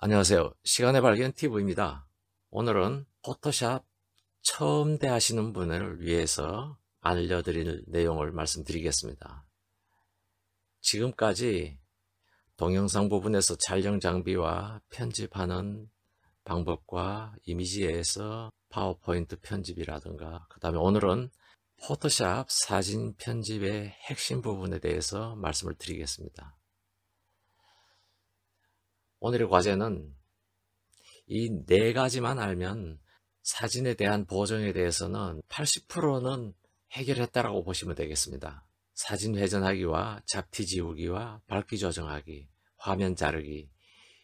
안녕하세요. 시간의 발견 팁입니다. 오늘은 포토샵 처음 대하시는 분을 위해서 알려드릴 내용을 말씀드리겠습니다. 지금까지 동영상 부분에서 촬영 장비와 편집하는 방법과 이미지에서 파워포인트 편집이라든가, 그 다음에 오늘은 포토샵 사진 편집의 핵심 부분에 대해서 말씀을 드리겠습니다. 오늘의 과제는 이 네 가지만 알면 사진에 대한 보정에 대해서는 80%는 해결했다라고 보시면 되겠습니다. 사진 회전하기와 잡티 지우기와 밝기 조정하기, 화면 자르기,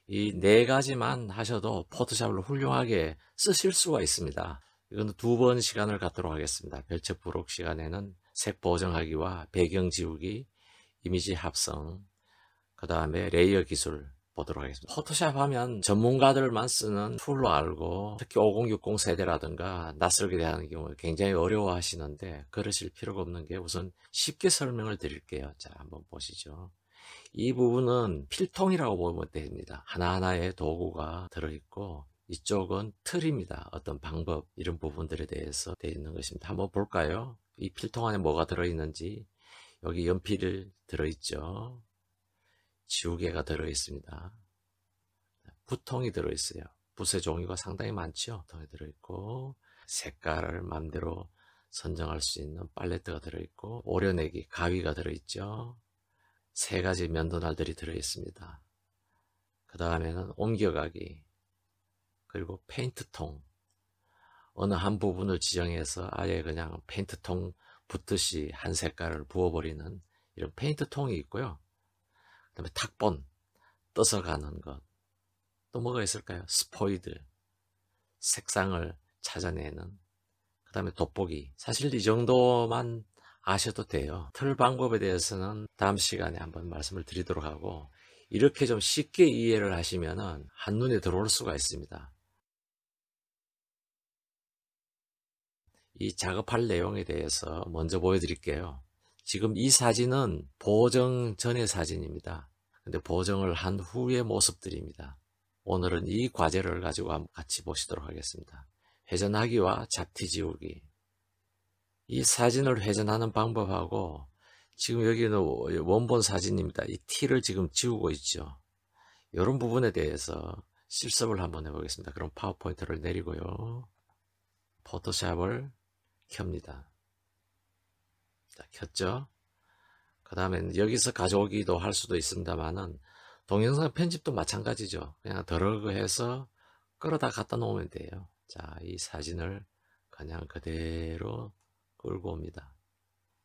이 네 가지만 하셔도 포토샵을 훌륭하게 쓰실 수가 있습니다. 이건 두 번 시간을 갖도록 하겠습니다. 별책 부록 시간에는 색 보정하기와 배경 지우기, 이미지 합성, 그 다음에 레이어 기술 보도록 하겠습니다. 포토샵 하면 전문가들만 쓰는 툴로 알고, 특히 5060 세대라든가 낯설게 대하는 경우 굉장히 어려워하시는데 그러실 필요가 없는 게, 우선 쉽게 설명을 드릴게요. 자, 한번 보시죠. 이 부분은 필통이라고 보면 됩니다. 하나하나의 도구가 들어있고, 이쪽은 틀입니다. 어떤 방법, 이런 부분들에 대해서 되어 있는 것입니다. 한번 볼까요? 이 필통 안에 뭐가 들어있는지. 여기 연필 들어있죠. 지우개가 들어있습니다. 붓통이 들어있어요. 붓의 종류가 상당히 많죠. 붓통이 들어있고, 색깔을 마음대로 선정할 수 있는 팔레트가 들어있고, 오려내기, 가위가 들어있죠. 세 가지 면도날들이 들어있습니다. 그 다음에는 옮겨가기, 그리고 페인트통, 어느 한 부분을 지정해서 아예 그냥 페인트통 붓듯이 한 색깔을 부어버리는 이런 페인트통이 있고요. 그 다음에 탁본, 떠서 가는 것. 또 뭐가 있을까요? 스포이드, 색상을 찾아내는. 그 다음에 돋보기. 사실 이 정도만 아셔도 돼요. 틀 방법에 대해서는 다음 시간에 한번 말씀을 드리도록 하고, 이렇게 좀 쉽게 이해를 하시면은 한눈에 들어올 수가 있습니다. 이 작업할 내용에 대해서 먼저 보여드릴게요. 지금 이 사진은 보정 전의 사진입니다. 근데 보정을 한 후의 모습들입니다. 오늘은 이 과제를 가지고 한번 같이 보시도록 하겠습니다. 회전하기와 잡티 지우기. 이 사진을 회전하는 방법하고, 지금 여기는 원본 사진입니다. 이 티를 지금 지우고 있죠. 이런 부분에 대해서 실습을 한번 해보겠습니다. 그럼 파워포인트를 내리고요. 포토샵을 켭니다. 자, 켰죠? 그 다음에 여기서 가져오기도 할 수도 있습니다만은, 동영상 편집도 마찬가지죠. 그냥 드래그해서 끌어다 갖다 놓으면 돼요. 자, 이 사진을 그냥 그대로 끌고 옵니다.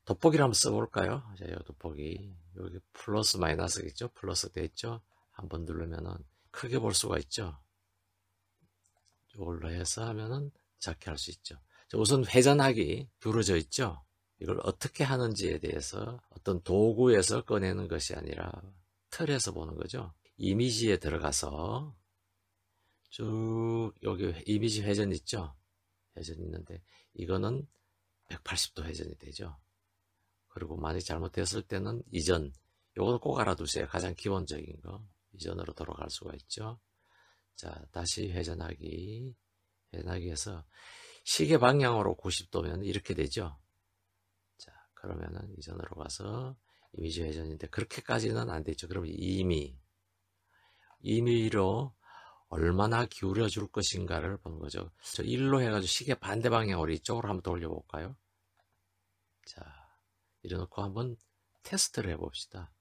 돋보기를 한번 써볼까요? 자, 이 돋보기. 여기 플러스 마이너스겠죠? 플러스 돼 있죠? 한번 누르면은 크게 볼 수가 있죠? 이걸로 해서 하면은 작게 할 수 있죠. 자, 우선 회전하기 기울어져 있죠? 이걸 어떻게 하는지에 대해서 어떤 도구에서 꺼내는 것이 아니라 틀에서 보는 거죠. 이미지에 들어가서 쭉 여기 이미지 회전 있죠? 회전 있는데 이거는 180도 회전이 되죠. 그리고 만약 잘못됐을 때는 이전, 요거는 꼭 알아두세요. 가장 기본적인 거. 이전으로 돌아갈 수가 있죠. 자, 다시 회전하기. 회전하기 해서 시계 방향으로 90도면 이렇게 되죠. 자, 그러면은 이전으로 가서 이미지 회전인데 그렇게까지는 안 되죠. 그러면 임의로 얼마나 기울여 줄 것인가를 보는 거죠. 저 1로 해가지고 시계 반대 방향으로 이쪽으로 한번 돌려볼까요? 자, 이래놓고 한번 테스트를 해봅시다.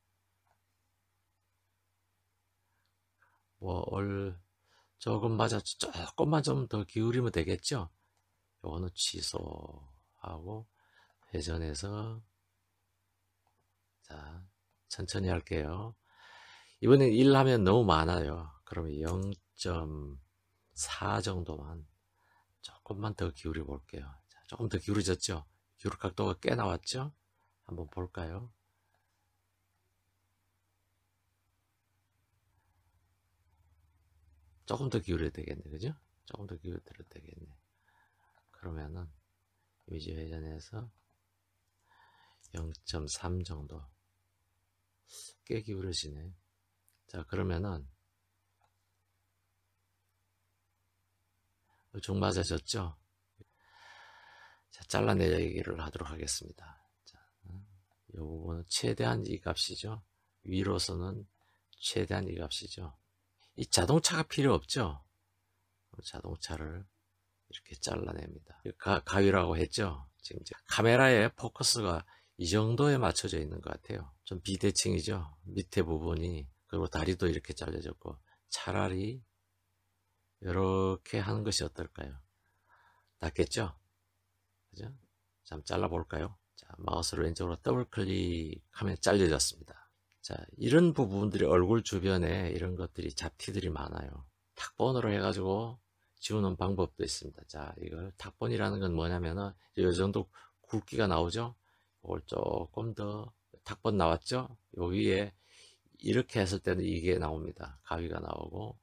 뭐, 조금 맞아, 조금만 좀 더 기울이면 되겠죠? 요거는 취소하고, 회전해서, 자, 천천히 할게요. 이번엔 1 하면 너무 많아요. 그러면 0.4 정도만, 조금만 더 기울여 볼게요. 자, 조금 더 기울어졌죠? 기울 각도가 꽤 나왔죠? 한번 볼까요? 조금 더 기울여야 되겠네, 그죠? 조금 더 기울여야 되겠네. 그러면은, 이미지 회전해서 0.3 정도. 꽤 기울어지네. 자, 그러면은 대충 맞아졌죠? 자, 잘라내기를 하도록 하겠습니다. 자, 이 부분은 최대한 이 값이죠. 위로서는 최대한 이 값이죠. 이 자동차가 필요 없죠. 자동차를 이렇게 잘라냅니다. 가위라고 했죠. 지금 이제 카메라의 포커스가 이 정도에 맞춰져 있는 것 같아요. 좀 비대칭이죠. 밑에 부분이. 그리고 다리도 이렇게 잘려졌고, 차라리 이렇게 하는 것이 어떨까요? 낫겠죠? 그죠? 자, 한번 잘라볼까요? 자, 마우스를 왼쪽으로 더블 클릭하면 잘려졌습니다. 자, 이런 부분들이 얼굴 주변에 이런 것들이 잡티들이 많아요. 탁본으로 해가지고 지우는 방법도 있습니다. 자, 이걸 탁본이라는 건 뭐냐면은 이 정도 굵기가 나오죠? 이걸 조금 더 탁본 나왔죠? 여기에 이렇게 했을 때는 이게 나옵니다. 가위가 나오고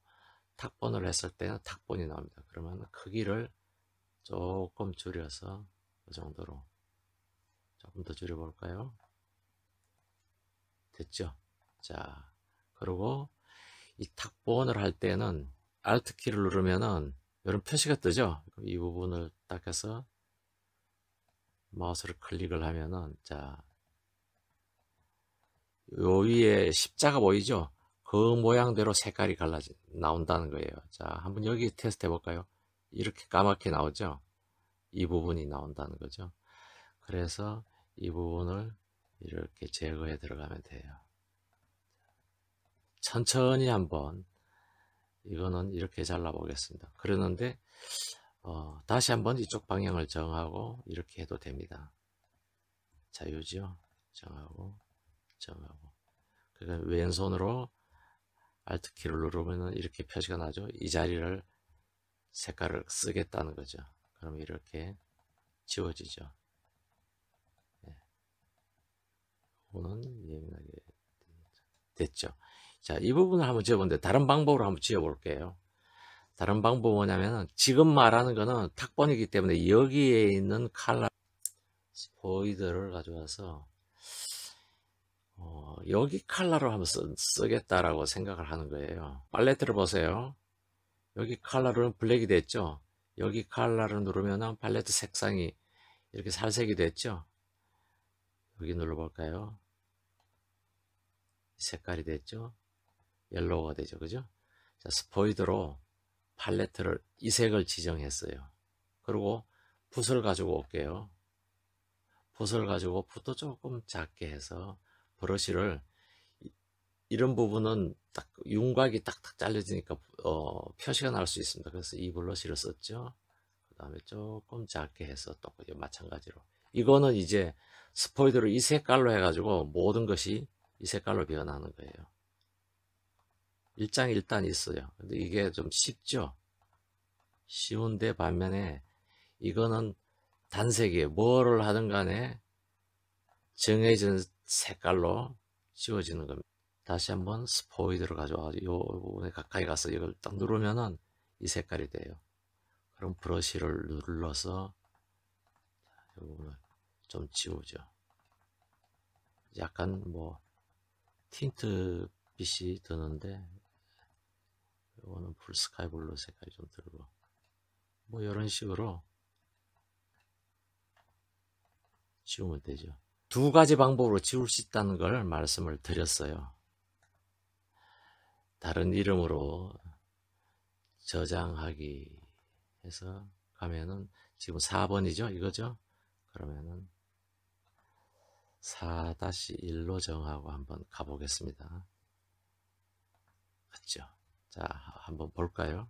탁본을 했을 때는 탁본이 나옵니다. 그러면 크기를 조금 줄여서 이 정도로 조금 더 줄여볼까요? 됐죠? 자, 그리고 이 탁본을 할 때는 Alt 키를 누르면은 이런 표시가 뜨죠? 이 부분을 딱 해서 마우스를 클릭을 하면은, 자, 요 위에 십자가 보이죠? 그 모양대로 색깔이 나온다는 거예요. 자, 한번 여기 테스트 해볼까요? 이렇게 까맣게 나오죠? 이 부분이 나온다는 거죠. 그래서 이 부분을 이렇게 제거해 들어가면 돼요. 천천히 한번 이거는 이렇게 잘라 보겠습니다. 그러는데 다시 한번 이쪽 방향을 정하고 이렇게 해도 됩니다. 자유죠. 정하고 그러니까 왼손으로 Alt 키를 누르면 이렇게 표시가 나죠. 이 자리를 색깔을 쓰겠다는 거죠. 그럼 이렇게 지워지죠. 네. 이거는 예민하게 됐죠. 자, 이 부분을 한번 지워보는데 다른 방법으로 한번 지워볼게요. 다른 방법은 뭐냐면은 지금 말하는 거는 탁본이기 때문에 여기에 있는 칼라 보이드를 가져와서 여기 칼라로 한번 쓰겠다라고 생각을 하는 거예요. 팔레트를 보세요. 여기 칼라로는 블랙이 됐죠. 여기 칼라를 누르면은 팔레트 색상이 이렇게 살색이 됐죠. 여기 눌러볼까요? 색깔이 됐죠. 옐로우가 되죠. 그죠? 자, 스포이드로 팔레트를 이 색을 지정했어요. 그리고 붓을 가지고 올게요. 붓을 가지고 붓도 조금 작게 해서 브러쉬를 이런 부분은 딱 윤곽이 딱딱 잘려지니까 표시가 날 수 있습니다. 그래서 이 브러쉬를 썼죠. 그 다음에 조금 작게 해서 또 마찬가지로 이거는 이제 스포이드로 이 색깔로 해가지고 모든 것이 이 색깔로 변하는 거예요. 일장일단 있어요. 근데 이게 좀 쉽죠. 쉬운데 반면에 이거는 단색이에요. 뭐를 하든 간에 정해진 색깔로 지워지는 겁니다. 다시 한번 스포이드를 가져와가지고 이 부분에 가까이 가서 이걸 딱 누르면은 이 색깔이 돼요. 그럼 브러쉬를 눌러서 이 부분을 좀 지우죠. 약간 뭐 틴트 빛이 드는데 이거는 풀 스카이 블루 색깔이 좀 들고 뭐 이런 식으로 지우면 되죠. 두 가지 방법으로 지울 수 있다는 걸 말씀을 드렸어요. 다른 이름으로 저장하기 해서 가면은 지금 4번이죠 이거죠. 그러면은 4-1로 정하고 한번 가보겠습니다. 맞죠? 자, 한번 볼까요?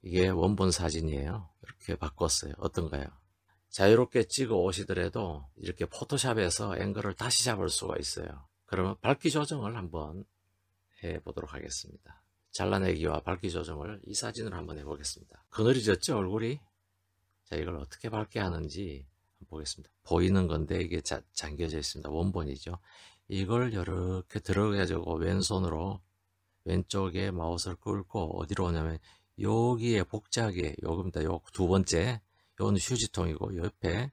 이게 원본 사진이에요. 이렇게 바꿨어요. 어떤가요? 자유롭게 찍어 오시더라도 이렇게 포토샵에서 앵글을 다시 잡을 수가 있어요. 그러면 밝기 조정을 한번 해 보도록 하겠습니다. 잘라내기와 밝기 조정을 이 사진을 한번 해보겠습니다. 그늘이졌죠 얼굴이? 자, 이걸 어떻게 밝게 하는지 보겠습니다. 보이는 건데 이게 잠겨져 있습니다. 원본이죠. 이걸 이렇게 들어가지고 왼손으로 왼쪽에 마우스를 끌고 어디로 오냐면 여기에 복자기에 요겁니다. 요 두 번째 요거는 휴지통이고 옆에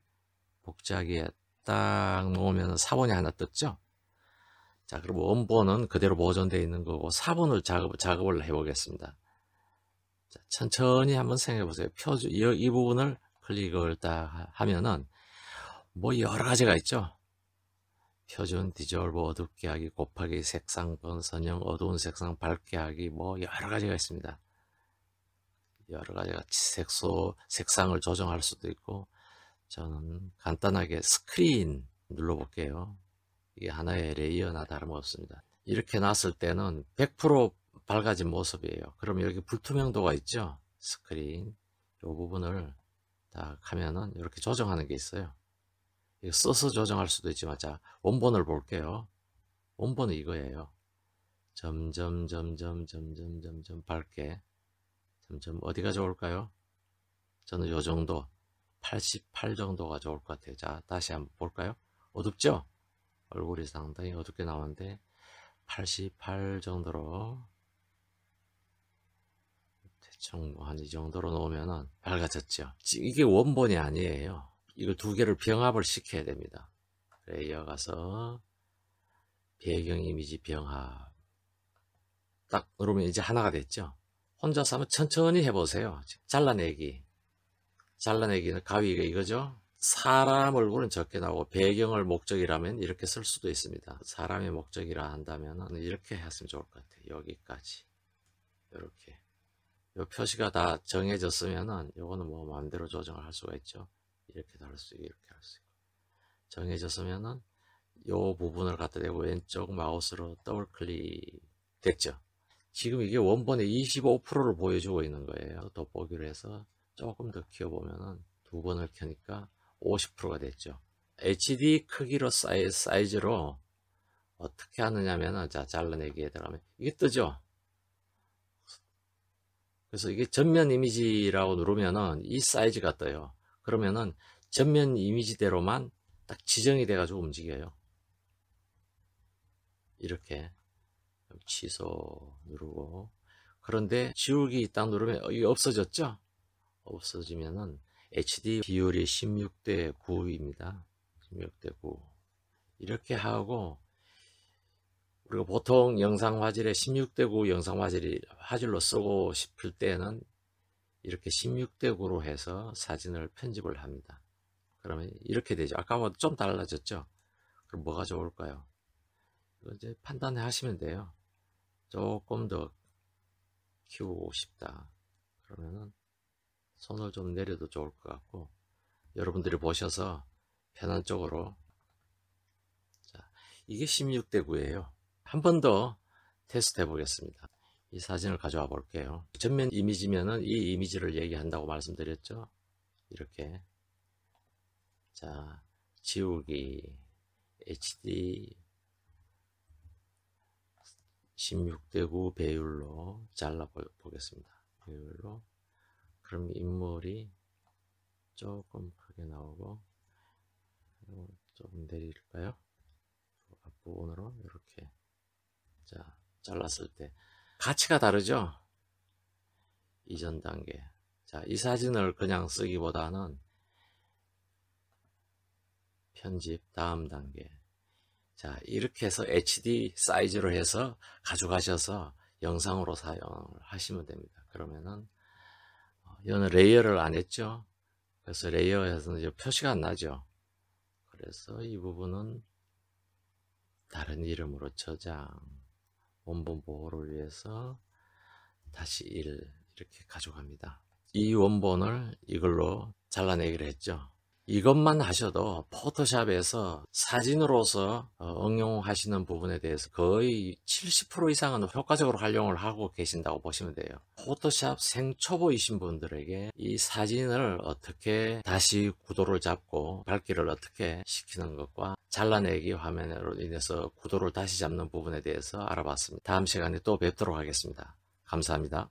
복자기에 딱 놓으면 사본이 하나 떴죠. 자, 그럼 원본은 그대로 보존되어 있는 거고 4번을 작업을 해보겠습니다. 자, 천천히 한번 생각해 보세요. 표준 이 부분을 클릭을 딱 하면은 뭐 여러 가지가 있죠. 표준, 디졸브, 어둡게 하기, 곱하기, 색상, 선형, 어두운 색상, 밝게 하기, 뭐 여러 가지가 있습니다. 여러 가지가 색상을 조정할 수도 있고, 저는 간단하게 스크린 눌러볼게요. 이게 하나의 레이어나 다름없습니다. 이렇게 놨을 때는 100% 밝아진 모습이에요. 그럼 여기 불투명도가 있죠. 스크린 이 부분을 딱 하면은 이렇게 조정하는 게 있어요. 이거 써서 조정할 수도 있지만, 자, 원본을 볼게요. 원본은 이거예요. 점점 밝게, 점점 어디가 좋을까요? 저는 요 정도, 88 정도가 좋을 것 같아요. 자, 다시 한번 볼까요? 어둡죠? 얼굴이 상당히 어둡게 나오는데 88 정도로 대충 한 이 정도로 놓으면 밝아졌죠. 이게 원본이 아니에요. 이걸 두 개를 병합을 시켜야 됩니다. 레이어 가서 배경 이미지 병합 딱 누르면 이제 하나가 됐죠. 혼자서 한번 천천히 해보세요. 잘라내기는 가위가 이거죠. 사람 얼굴은 적게 나오고 배경을 목적이라면 이렇게 쓸 수도 있습니다. 사람의 목적이라 한다면 이렇게 했으면 좋을 것 같아요. 여기까지 이렇게 요 표시가 다 정해졌으면은 요거는 뭐 마음대로 조정을 할 수가 있죠. 이렇게도 할 수 있고 이렇게 할 수 있고 정해졌으면은 요 부분을 갖다 대고 왼쪽 마우스로 더블 클릭 됐죠. 지금 이게 원본의 25%를 보여주고 있는 거예요. 돋보기로 해서 조금 더 키워보면은 두 번을 켜니까 50%가 됐죠. HD 크기로 사이즈로 어떻게 하느냐면은, 자, 잘라내기에 들어가면 이게 뜨죠. 그래서 이게 전면 이미지라고 누르면은 이 사이즈가 떠요. 그러면은 전면 이미지대로만 딱 지정이 돼 가지고 움직여요. 이렇게 취소 누르고, 그런데 지우기 딱 누르면 이게 없어졌죠. 없어지면은 HD 비율이 16대 9입니다. 16대 9 이렇게 하고, 우리가 보통 영상 화질에 16대 9 영상 화질로 쓰고 싶을 때는 이렇게 16대 9로 해서 사진을 편집을 합니다. 그러면 이렇게 되죠. 아까보다 좀 달라졌죠. 그럼 뭐가 좋을까요? 이거 이제 판단해 하시면 돼요. 조금 더 키우고 싶다 그러면은 손을 좀 내려도 좋을 것 같고, 여러분들이 보셔서 편한 쪽으로. 자, 이게 16대 9예요. 한 번 더 테스트 해 보겠습니다. 이 사진을 가져와 볼게요. 전면 이미지면은 이 이미지를 얘기한다고 말씀드렸죠. 이렇게, 자, 지우기 HD 16대 9 배율로 잘라 보겠습니다. 배율로. 그럼 인물이 조금 크게 나오고, 조금 내릴까요? 앞부분으로 이렇게. 자, 잘랐을 때 가치가 다르죠. 이전 단계. 자, 이 사진을 그냥 쓰기보다는 편집 다음 단계. 자, 이렇게 해서 HD 사이즈로 해서 가져가셔서 영상으로 사용을 하시면 됩니다. 그러면은 이거는 레이어를 안 했죠. 그래서 레이어에서는 이제 표시가 안 나죠. 그래서 이 부분은 다른 이름으로 저장, 원본 보호를 위해서 다시 1 이렇게 가져갑니다. 이 원본을 이걸로 잘라내기로 했죠. 이것만 하셔도 포토샵에서 사진으로서 응용하시는 부분에 대해서 거의 70% 이상은 효과적으로 활용을 하고 계신다고 보시면 돼요. 포토샵 생초보이신 분들에게 이 사진을 어떻게 다시 구도를 잡고 밝기를 어떻게 시키는 것과 잘라내기 화면으로 인해서 구도를 다시 잡는 부분에 대해서 알아봤습니다. 다음 시간에 또 뵙도록 하겠습니다. 감사합니다.